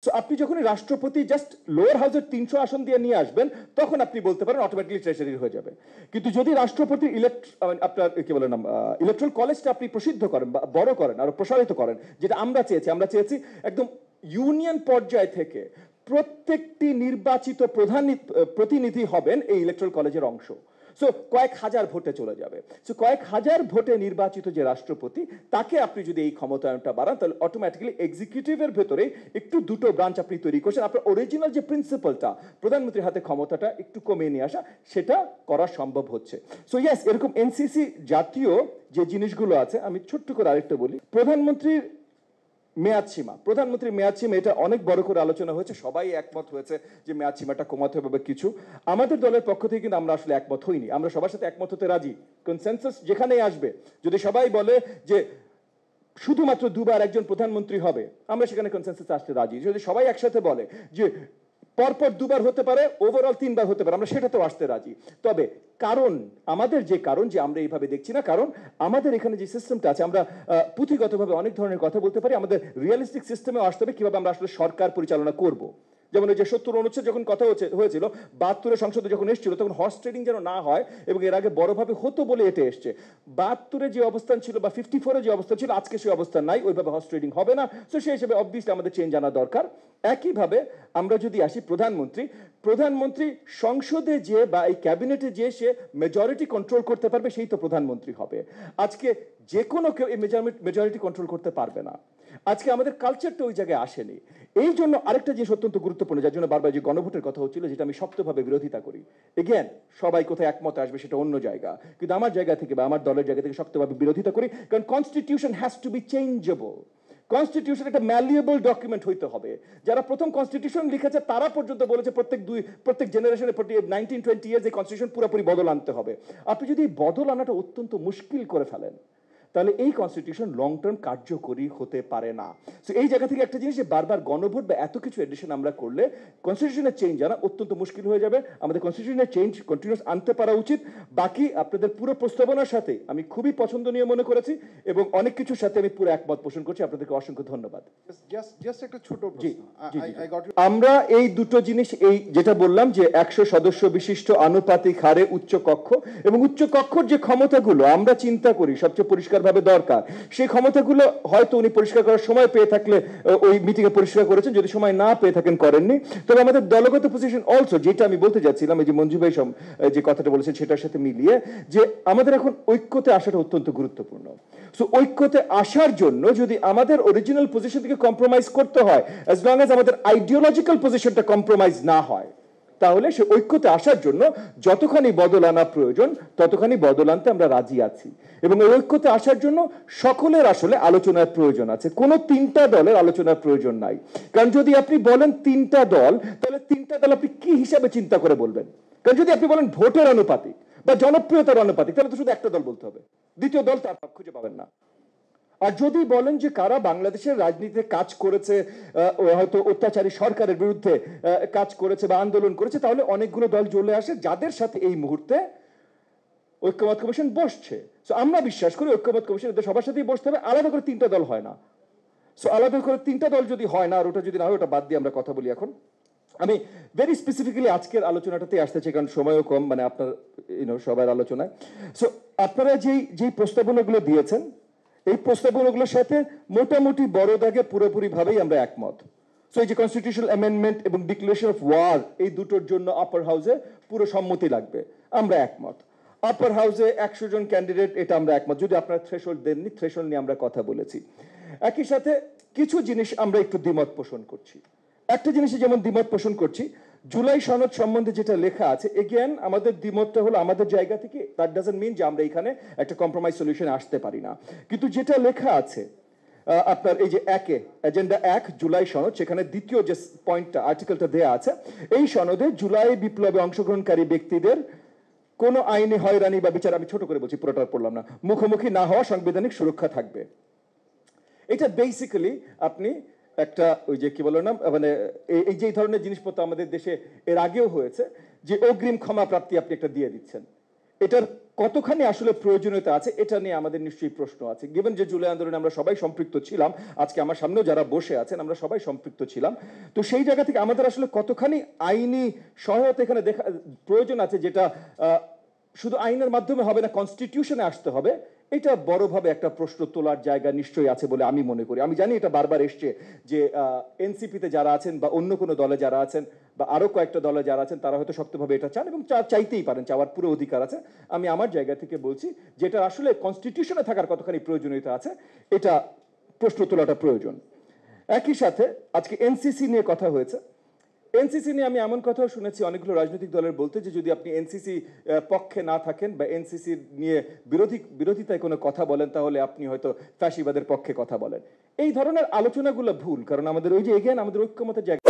So আপনি যখন রাষ্ট্রপতি জাস্ট লোয়ার হাউসের 300 আসন দিয়ে নিয়ে আসবেন তখন আপনি বলতে পারেন অটোমেটিক্যালি ট্রেজারি হয়ে যাবে। কিন্তু যদি রাষ্ট্রপতি আপনার কি বলেন ইলেকট্রাল কলেজটা আপনি প্রসিদ্ধ করেন বা বড় করেন আর প্রসারিত করেন, যেটা আমরা চেয়েছি একদম ইউনিয়ন পর্যায় থেকে প্রত্যেকটি নির্বাচিত প্রতিনিধি হবেন এই ইলেকট্রাল কলেজের অংশ। সো কয়েক হাজার ভোটে চলে যাবে। সো কয়েক হাজার ভোটে নির্বাচিত যে রাষ্ট্রপতি, তাকে আপনি যদি এই ক্ষমতায়নটা বাড়ান তাহলে অটোমেটিক্যালি এক্সিকিউটিভের ভেতরে একটু দুটো ব্রাঞ্চ আপনি তৈরি করছেন। আপনার অরিজিনাল যে প্রিন্সিপালটা প্রধানমন্ত্রীর হাতে ক্ষমতাটা একটু কমিয়ে নিয়ে আসা, সেটা করা সম্ভব হচ্ছে। সো ইয়েস, এরকম এনসিসি জাতীয় যে জিনিসগুলো আছে, আমি ছোট্ট করে আরেকটা বলি। প্রধানমন্ত্রীর মেয়াদ সীমা এটা অনেক বড় করে আলোচনা হয়েছে, সবাই একমত হয়েছে যে মেয়াদ সীমাটা কমাতে হবে কিছু। আমাদের দলের পক্ষ থেকে কিন্তু আমরা আসলে একমত হইনি। আমরা সবার সাথে একমত হতে রাজি, কনসেনসাস যেখানেই আসবে। যদি সবাই বলে যে শুধুমাত্র দুবার একজন প্রধানমন্ত্রী হবে, আমরা সেখানে কনসেনসাস আসতে রাজি। যদি সবাই একসাথে বলে যে পরপর দুবার হতে পারে, ওভারঅল 3 বার হতে পারে, আমরা সেটাতেও আসতে রাজি। তবে আমাদের যে কারণ যে আমরা এইভাবে দেখছি না, কারণ আমাদের এখানে যে সিস্টেমটা আছে, আমরা পুঁথিগতভাবে অনেক ধরনের কথা বলতে পারি, আমাদের রিয়েলিস্টিক সিস্টেমে আসতে হবে কিভাবে আমরা আসলে সরকার পরিচালনা করব। যেমন ওই যে 70 অনুচ্ছেদ যখন কথা হয়েছিল 72 সংসদে যখন এসেছিল, তখন হর্স ট্রেডিং যেন না হয়, এবং এর আগে বড়ভাবে হতো বলে এটা এসছে। 72 যে অবস্থান ছিল বা 54 যে অবস্থান ছিল, আজকে সেই অবস্থান নাই, ওইভাবে হর্স ট্রেডিং হবে না। তো সেই হিসেবে অবভিয়াসলি আমাদের চেঞ্জ আনা দরকার। একইভাবে আমরা যদি আসি প্রধানমন্ত্রী সংসদে যে বা এই ক্যাবিনেটে যে সে মেজরিটি কন্ট্রোল করতে পারবে, সেই তো প্রধানমন্ত্রী হবে। আজকে যে কোনো কেউ এই মেজরিটি কন্ট্রোল করতে পারবে না। আজকে আমাদের কালচারটা ওই জায়গায় আসেনি। এই জন্য আরেকটা জিনিস অত্যন্ত গুরুত্বপূর্ণ, যার জন্য বারবার যে গণভোটের কথা হচ্ছিল, যেটা আমি শক্তভাবে বিরোধিতা করি। এগেন, সবাই কোথায় একমত আসবে সেটা অন্য জায়গা, কিন্তু আমার জায়গা থেকে বা আমার দলের জায়গা থেকে শক্তভাবে বিরোধিতা করি। কারণ constitution has to be changeable. Constitution একটা ম্যালিয়েবল ডকুমেন্ট হইতে হবে। যারা প্রথম কনস্টিটিউশন লিখেছে তারা পর্যন্ত বলেছে প্রত্যেক জেনারেশনে 19-20 ইয়ার্স এই কনস্টিটিউশন পুরোপুরি বদল আনতে হবে। আপনি যদি বদল আনাটা অত্যন্ত মুশকিল করে ফেলেন, তাহলে এই কনস্টিটিউশন লং টার্ম কার্যকরী হতে পারে না। সো এই জায়গা থেকে একটা জিনিস, যে বারবার গণভোট বা এত কিছু এডিশন আমরা করলে কনস্টিটিউশনের চেঞ্জ আনা অত্যন্ত মুশকিল হয়ে যাবে। আমাদের কনস্টিটিউশনের চেঞ্জ কন্টিনিউয়াস আনতে পারা উচিত। বাকি আপনাদের পুরো প্রস্তাবনার সাথে আমি খুবই পছন্দনীয় মনে করেছি, এবং অনেক কিছুর সাথে আমি পুরো একমত পোষণ করছি। আপনাদেরকে অসংখ্য ধন্যবাদ। জাস্ট একটা ছোট প্রশ্ন। আমরা এই দুটো জিনিস, এই যেটা বললাম যে 100 সদস্য বিশিষ্ট আনুপাতিক হারে উচ্চ কক্ষ, এবং উচ্চ কক্ষর যে ক্ষমতাগুলো আমরা চিন্তা করি সবচেয়ে পরিষ্কারভাবে দরকার, সেই ক্ষমতাগুলো হয়তো উনি পরিষ্কার করার সময় পেয়ে থাকলে ওই মিটিং এ পরিষ্কার করেছেন, যদি সময় না পেয়ে থাকেন করেননি। তবে আমাদের দলগত পজিশন অলসো, যেটা আমি বলতে যাচ্ছিলাম, এই যে মঞ্জু ভাই যে কথাটা বলেছেন সেটার সাথে মিলিয়ে, যে আমাদের এখন ঐক্যতে আসাটা অত্যন্ত গুরুত্বপূর্ণ। সো ঐক্যতে আসার জন্য যদি আমাদের অরিজিনাল পজিশন থেকে কম্প্রোমাইজ করতে হয়, অ্যাজ লং অ্যাজ আমাদের আইডিওলজিক্যাল পজিশনটা কম্প্রোমাইজ না হয়, তাহলে সে ঐক্যতে আসার জন্য যতখানি বদল আনা প্রয়োজন ততখানি বদল আনতে আমরা রাজি আছি। এবং এই ঐক্যতে আসার জন্য সকলের আসলে আলোচনার প্রয়োজন আছে, কোনো 3টা দলের আলোচনার প্রয়োজন নাই। কারণ যদি আপনি বলেন 3টা দল, তাহলে 3টা দল আপনি কি হিসাবে চিন্তা করে বলবেন? কারণ যদি আপনি বলেন ভোটের আনুপাতিক বা জনপ্রিয়তার আনুপাতিক, তাহলে তো শুধু একটা দল বলতে হবে, দ্বিতীয় দল তার খুঁজে পাবেন না। আর যদি বলেন যে কারা বাংলাদেশের রাজনীতিতে কাজ করেছে, হয়তো অত্যাচারী সরকারের বিরুদ্ধে কাজ করেছে বা আন্দোলন করেছে, তাহলে অনেকগুলো দল চলে আসে যাদের সাথে এই মুহূর্তে ঐক্যমত কমিশন বসছে। সো আমরা বিশ্বাস করি ঐক্যমত কমিশন এদের সবার সাথেই বসতে হবে, আলাদা করে 3টা দল হয় না। সো আলাদা করে 3টা দল যদি হয় না, আর ওটা যদি না হয়, ওটা বাদ দিয়ে আমরা কথা বলি। এখন আমি ভেরি স্পেসিফিক্যালি আজকের আলোচনাটাতে আসতে চাই, কারণ সময়ও কম, মানে আপনার সবার আলোচনায়। সো আপনারা যেই প্রস্তাবনাগুলো দিয়েছেন, এই প্রস্তাবনাগুলোর সাথে মোটামুটি বড় দাগে পুরোপুরি ভাবেই আমরা একমত। সো এই যে কনস্টিটিউশনাল অ্যামেন্ডমেন্ট এবং ডিক্লারেশন অফ ওয়ার, এই দুটোর জন্য আপার হাউসে পুরো সম্মতি লাগবে, আমরা একমত। আপার হাউসে 100 জন ক্যান্ডিডেট, এটা আমরা একমত। যদি আপনারা থ্রেশহোল্ড দেননি, থ্রেশহোল্ড নিয়ে আমরা কথা বলেছি। একই সাথে কিছু জিনিস আমরা একটু দ্বিমত পোষণ করছি। একটা জিনিসে যেমন দ্বিমত পোষণ করছি, জুলাই সনদ সম্বন্ধে যেটা লেখা আছে, এগেন আমাদের দ্বিমতটা হলো আমাদের জায়গা থেকে, দ্যাট ডাজন্ট মিন যে আমরা এখানে একটা কম্প্রোমাইজ সলিউশনে আসতে পারি না। কিন্তু যেটা লেখা আছে আপনার এই যে এজেন্ডা 1 জুলাই সনদ, সেখানে দ্বিতীয় যে পয়েন্টটা, আর্টিকেলটা দেয়া আছে, এই সনদে জুলাই বিপ্লবে অংশগ্রহণকারী ব্যক্তিদের কোন আইনি হয়রানি বা বিচার, আমি ছোট করে বলছি, পুরোটা পড়লাম না, মুখোমুখি না হওয়া সাংবিধানিক সুরক্ষা থাকবে। এটা বেসিক্যালি আপনি একটা ওই যে কি বলো না, মানে এই যে ধরনের জিনিসপত্র আমাদের দেশে এর আগেও হয়েছে, যে অগ্রিম ক্ষমা প্রাপ্তি আপনি একটা দিয়ে দিচ্ছেন। এটার কতখানি আসলে প্রয়োজনীয়তা আছে এটা নিয়ে আমাদের নিশ্চয়ই প্রশ্ন আছে। গিভেন যে জুলাই আন্দোলনে আমরা সবাই সম্পৃক্ত ছিলাম, আজকে আমার সামনেও যারা বসে আছেন আমরা সবাই সম্পৃক্ত ছিলাম, তো সেই জায়গা থেকে আমাদের আসলে কতখানি আইনি সহায়তা এখানে দেখা প্রয়োজন আছে, যেটা শুধু আইনের মাধ্যমে হবে না, কনস্টিটিউশনে আসতে হবে, এটা বড়ভাবে একটা প্রশ্ন তোলার জায়গা নিশ্চয়ই আছে বলে আমি মনে করি। আমি জানি এটা বারবার এসছে যে এনসিপিতে যারা আছেন বা অন্য কোনো দলে যারা আছেন বা আরো কয়েকটা দলে যারা আছেন তারা হয়তো শক্তভাবে এটা চান এবং চাইতেই পারেন, চাওয়ার পুরো অধিকার আছে। আমি আমার জায়গা থেকে বলছি যেটা আসলে কনস্টিটিউশনে থাকার কতখানি প্রয়োজনীয়তা আছে এটা প্রশ্ন তোলাটা প্রয়োজন। একই সাথে আজকে এনসিসি নিয়ে কথা হয়েছে। এনসিসি নিয়ে আমি এমন কথাও শুনেছি অনেকগুলো রাজনৈতিক দলের বলতে যে যদি আপনি এনসিসি পক্ষে না থাকেন বা এনসিসি নিয়ে বিরোধিতায় কোনো কথা বলেন তাহলে আপনি হয়তো ফ্যাসিবাদের পক্ষে কথা বলেন। এই ধরনের আলোচনাগুলো ভুল, কারণ আমাদের ওই যে এগেন আমাদের ঐক্যমতের জায়গা